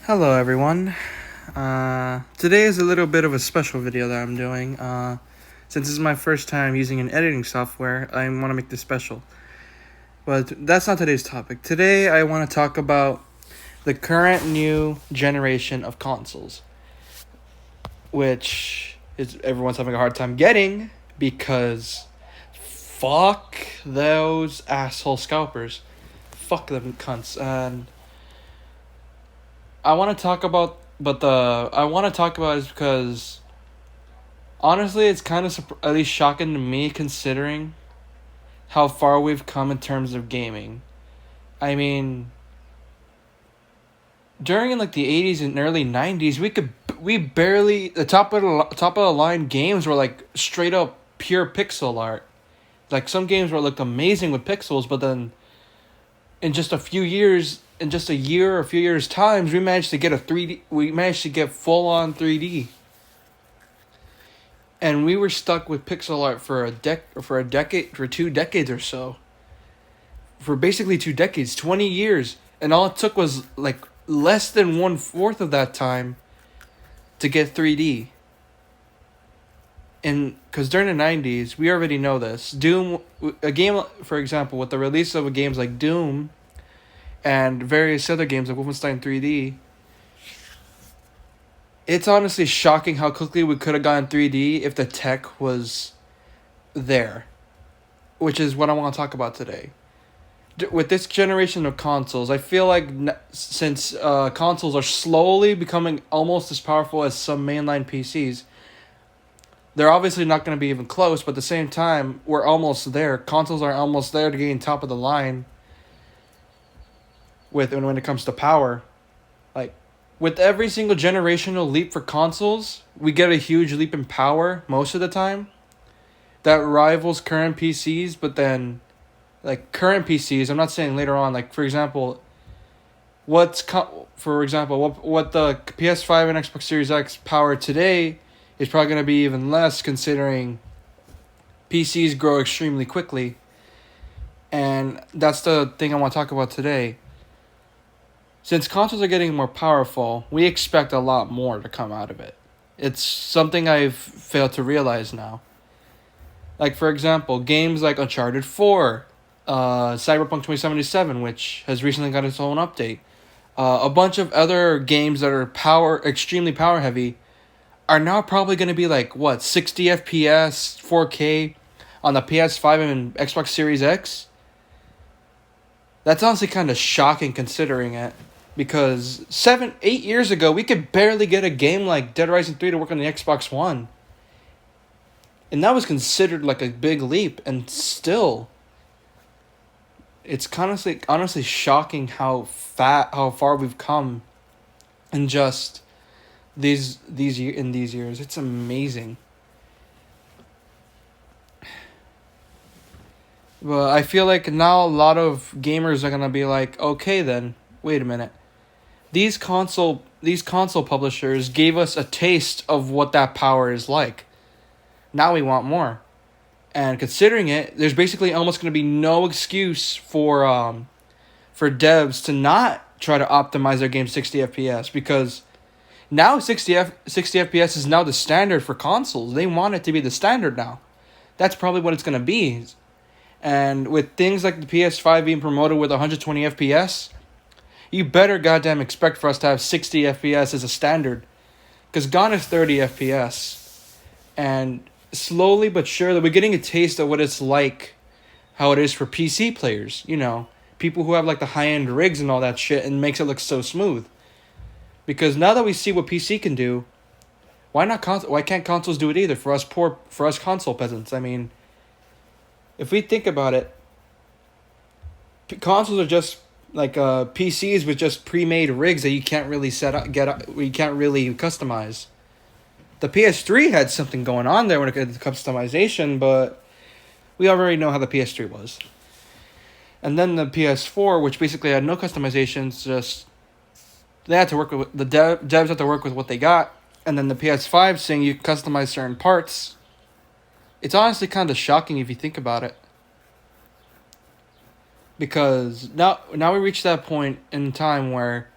Hello everyone. Today is a little bit of a special video that I'm doing. Since this is my first time using an editing software, I want to make this special. But that's not today's topic. Today I want to talk about the current new generation of consoles, which is everyone's having a hard time getting because fuck those asshole scalpers. Fuck them cunts. And I want to talk about, I want to talk about is because honestly, it's kind of at least shocking to me considering how far we've come in terms of gaming. I mean, during like the 80s and early 90s, we barely the top of the line games were like straight up pure pixel art. Like some games were looked amazing with pixels, but then in just a few years, in just a year or a few years times, we managed to get a 3D. We managed to get full on 3D. And we were stuck with pixel art for for 2 decades or so. For basically 2 decades, 20 years, and all it took was like less than 1/4 of that time to get 3D. And because during the 90s, we already know this. Doom, a game, for example, with the release of games like Doom and various other games like Wolfenstein 3D, it's honestly shocking how quickly we could have gotten 3D if the tech was there, which is what I want to talk about today. With this generation of consoles, I feel like since consoles are slowly becoming almost as powerful as some mainline PCs, they're obviously not going to be even close, but at the same time, we're almost there. Consoles are almost there to gain top of the line when it comes to power. Like, with every single generational leap for consoles, we get a huge leap in power most of the time that rivals current PCs, but then like current PCs, I'm not saying later on, like for example, what the PS5 and Xbox Series X power today is probably going to be even less considering PCs grow extremely quickly. And that's the thing I want to talk about today. Since consoles are getting more powerful, we expect a lot more to come out of it. It's something I've failed to realize now. Like, for example, games like Uncharted 4, Cyberpunk 2077, which has recently got its own update, a bunch of other games that are extremely power heavy are now probably going to be like, what, 60 FPS, 4K on the PS5 and Xbox Series X? That's honestly kind of shocking considering it. Because 8 years ago, we could barely get a game like Dead Rising 3 to work on the Xbox One. And that was considered like a big leap, and still, it's honestly shocking how far we've come in just these years. It's amazing. But I feel like now a lot of gamers are gonna be like, okay then, wait a minute. These console publishers gave us a taste of what that power is like. Now we want more. And considering it, there's basically almost going to be no excuse for devs to not try to optimize their game 60 FPS because now 60 FPS is now the standard for consoles. They want it to be the standard now. That's probably what it's going to be. And with things like the PS5 being promoted with 120 FPS, you better goddamn expect for us to have 60 FPS as a standard. Because gone is 30 FPS. And slowly but surely, we're getting a taste of what it's like, how it is for PC players. You know, people who have like the high-end rigs and all that shit and makes it look so smooth. Because now that we see what PC can do, why can't consoles do it either for us console peasants? I mean, if we think about it, consoles are just like PCs with just pre-made rigs that you can't really you can't really customize. The PS3 had something going on there when it comes to customization, but we already know how the PS3 was. And then the PS4, which basically had no customizations, just they had to work with devs had to work with what they got, and then the PS5 saying you can customize certain parts. It's honestly kind of shocking if you think about it. Because now we reach that point in time where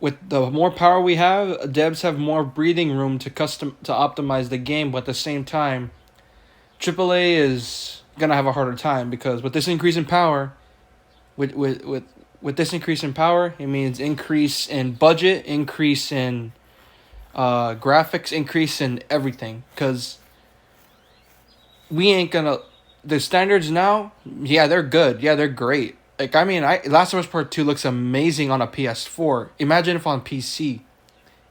with the more power we have, devs have more breathing room to optimize the game, but at the same time, AAA is gonna have a harder time because with this increase in power, with with with with this increase in power, it means increase in budget, increase in graphics, increase in everything. Because we ain't gonna the standards now. Yeah, they're good. Yeah, they're great. Like I mean, Last of Us Part Two looks amazing on a PS4. Imagine if on PC.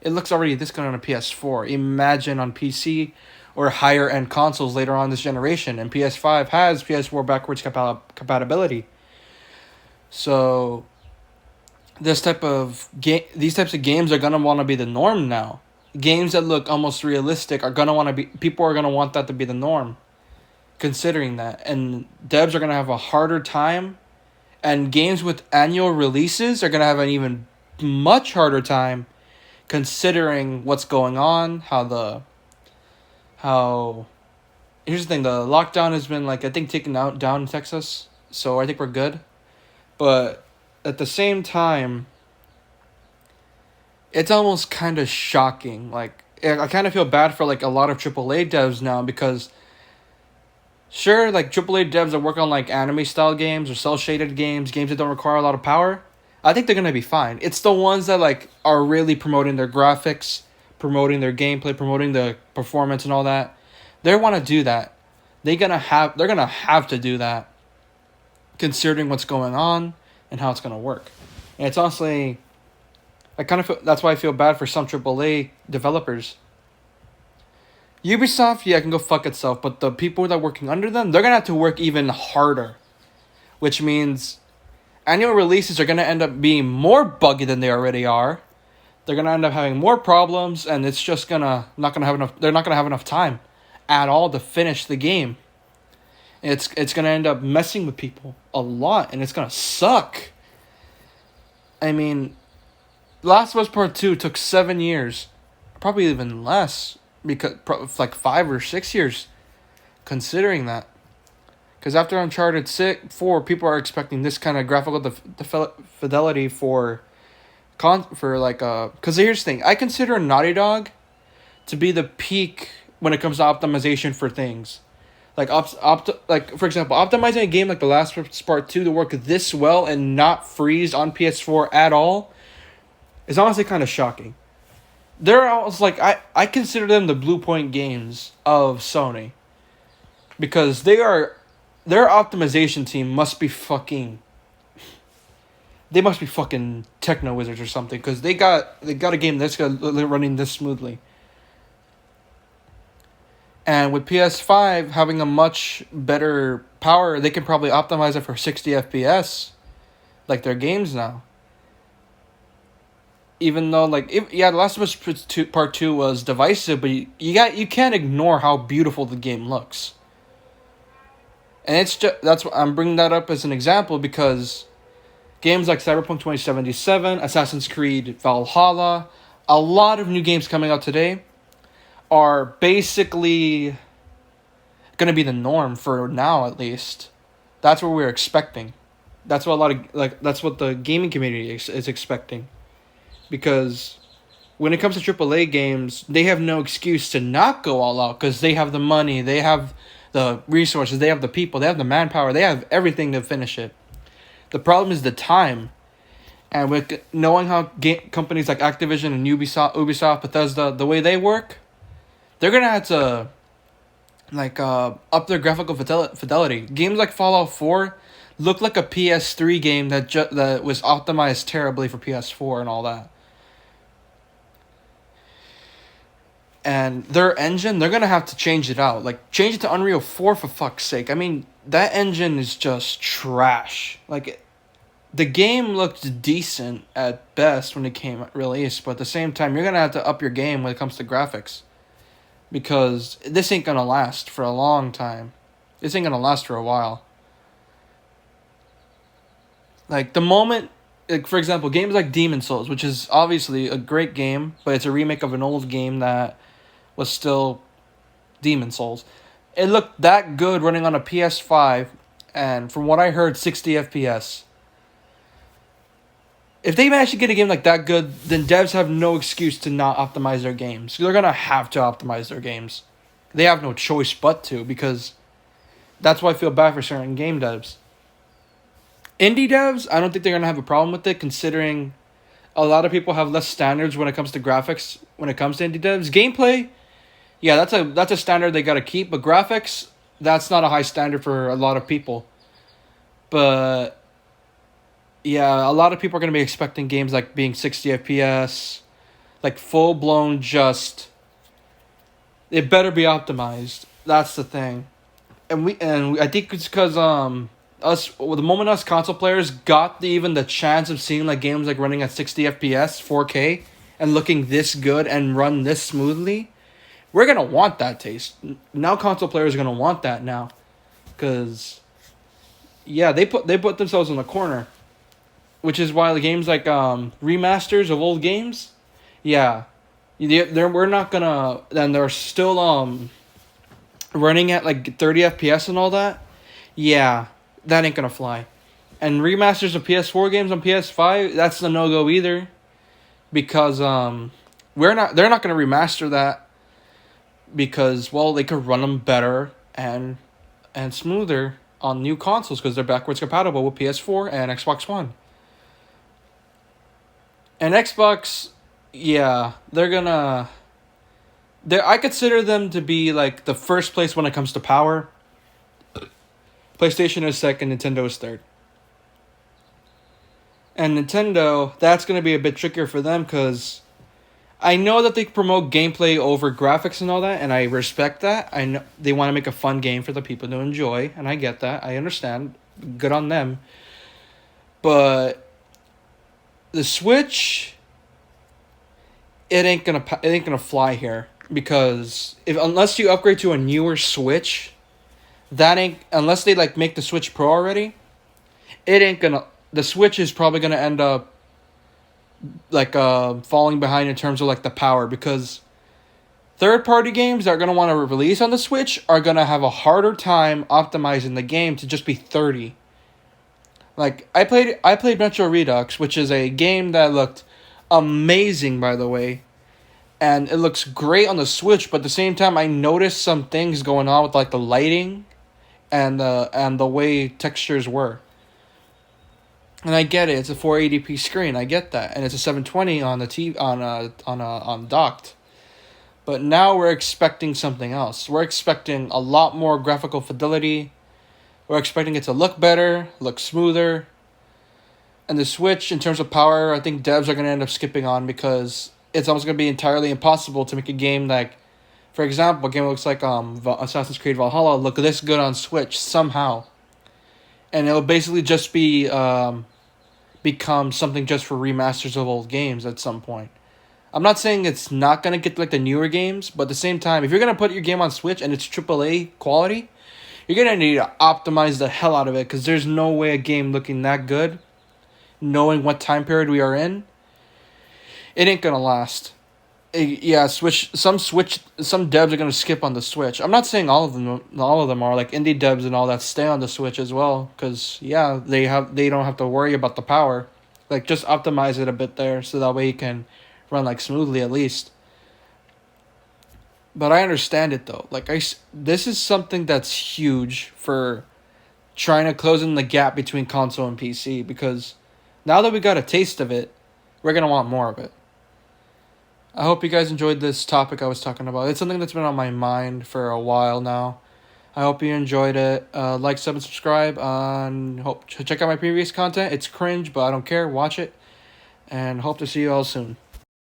It looks already this good on a PS4. Imagine on PC or higher end consoles later on this generation. And PS5 has PS4 backwards compatibility. So these types of games are gonna want to be the norm now. Games that look almost realistic are gonna want to be. People are gonna want that to be the norm. Considering that, and devs are gonna have a harder time, and games with annual releases are gonna have an even much harder time, considering what's going on. Here's the thing: the lockdown has been like I think taken out down in Texas, so I think we're good. But at the same time, it's almost kind of shocking. Like I kind of feel bad for like a lot of AAA devs now because sure, like AAA devs that work on like anime style games or cel shaded games, games that don't require a lot of power, I think they're gonna be fine. It's the ones that like are really promoting their graphics, promoting their gameplay, promoting the performance and all that. They want to do that. They're gonna have to do that, considering what's going on and how it's gonna work. And it's honestly, I kind of feel that's why I feel bad for some AAA developers. Ubisoft, yeah, can go fuck itself, but the people that are working under them, they're gonna have to work even harder, which means annual releases are gonna end up being more buggy than they already are. They're gonna end up having more problems, and it's just not gonna have enough. They're not gonna have enough time at all to finish the game. It's gonna end up messing with people a lot, and it's gonna suck. I mean, Last of Us Part 2 took 7 years, probably even less, because like 5 or 6 years, considering that. Because after Uncharted 4, people are expecting this kind of graphical fidelity for because here's the thing, I consider Naughty Dog to be the peak when it comes to optimization for things. Like like for example, optimizing a game like The Last of Us Part 2 to work this well and not freeze on PS4 at all is honestly kind of shocking. They're almost like I consider them the Blue Point Games of Sony. Because their optimization team must be fucking techno wizards or something, because they got a game that's running this smoothly. And with PS5 having a much better power, they can probably optimize it for 60 FPS, like their games now. Even though, like, The Last of Us Part 2 was divisive, but you can't ignore how beautiful the game looks. And that's what I'm bringing that up as an example, because games like Cyberpunk 2077, Assassin's Creed Valhalla, a lot of new games coming out today are basically going to be the norm for now, at least. That's what we're expecting. That's what that's what the gaming community is expecting. Because when it comes to AAA games, they have no excuse to not go all out, because they have the money, they have the resources, they have the people, they have the manpower, they have everything to finish it. The problem is the time. And with knowing how companies like Activision and Ubisoft, Bethesda, the way they work, they're going to have to up their graphical fidelity. Games like Fallout 4 look like a PS3 game that was optimized terribly for PS4 and all that. And their engine, they're going to have to change it out. Like, change it to Unreal 4 for fuck's sake. I mean, that engine is just trash. Like, the game looked decent at best when it came released, but at the same time, you're going to have to up your game when it comes to graphics. Because this ain't going to last for a long time. This ain't going to last for a while. Like, the moment, like, for example, games like Demon's Souls, which is obviously a great game, but it's a remake of an old game that was still Demon's Souls. It looked that good running on a PS5, and from what I heard, 60 FPS. If they manage to get a game like that good, then devs have no excuse to not optimize their games. They're gonna have to optimize their games. They have no choice but to, because that's why I feel bad for certain game devs. Indie devs, I don't think they're gonna have a problem with it, considering a lot of people have less standards when it comes to graphics. When it comes to indie devs, gameplay, yeah, that's a standard they gotta keep. But graphics, that's not a high standard for a lot of people. But yeah, a lot of people are gonna be expecting games like being 60 FPS, like full blown. Just it better be optimized. That's the thing, I think it's because the moment us console players got even the chance of seeing like games like running at 60 FPS, 4K, and looking this good and run this smoothly, we're gonna want that taste. Now console players are gonna want that now, because yeah, they put themselves in the corner, which is why the games like remasters of old games, yeah, we're not gonna, and they're still running at like 30 FPS and all that. Yeah, that ain't gonna fly. And remasters of PS4 games on PS5, that's the no go either, because they're not gonna remaster that, because well, they could run them better and smoother on new consoles because they're backwards compatible with PS4 and Xbox One. And Xbox, yeah, I consider them to be like the first place when it comes to power. PlayStation is second, Nintendo is third. And Nintendo, that's going to be a bit trickier for them, because I know that they promote gameplay over graphics and all that, and I respect that. I know they want to make a fun game for the people to enjoy, and I get that. I understand. Good on them. But the Switch, it ain't gonna fly here, because unless you upgrade to a newer Switch, unless they like make the Switch Pro already, it ain't gonna. The Switch is probably gonna end up like falling behind in terms of like the power, because third party games that are gonna want to release on the Switch are gonna have a harder time optimizing the game to just be 30. Like I played Metro Redux, which is a game that looked amazing, by the way, and it looks great on the Switch. But at the same time, I noticed some things going on with like the lighting and the way textures were. And I get it; it's a 480p screen. I get that, and it's a 720 on the on docked. But now we're expecting something else. We're expecting a lot more graphical fidelity. We're expecting it to look better, look smoother. And the Switch, in terms of power, I think devs are going to end up skipping on, because it's almost going to be entirely impossible to make a game like, for example, a game that looks like Assassin's Creed Valhalla look this good on Switch somehow. And it'll basically just be become something just for remasters of old games at some point. I'm not saying it's not going to get like the newer games, but at the same time, if you're going to put your game on Switch and it's AAA quality, you're going to need to optimize the hell out of it, because there's no way a game looking that good, knowing what time period we are in, it ain't going to last. Yeah, some devs are going to skip on the Switch. I'm not saying all of them are, like indie devs and all that stay on the Switch as well, because yeah, they don't have to worry about the power. Like just optimize it a bit there, so that way you can run like smoothly at least. But I understand it though. Like this is something that's huge for trying to close in the gap between console and PC, because now that we got a taste of it, we're going to want more of it. I hope you guys enjoyed this topic I was talking about. It's something that's been on my mind for a while now. I hope you enjoyed it. Like, sub, and subscribe. Check out my previous content. It's cringe, but I don't care. Watch it. And hope to see you all soon.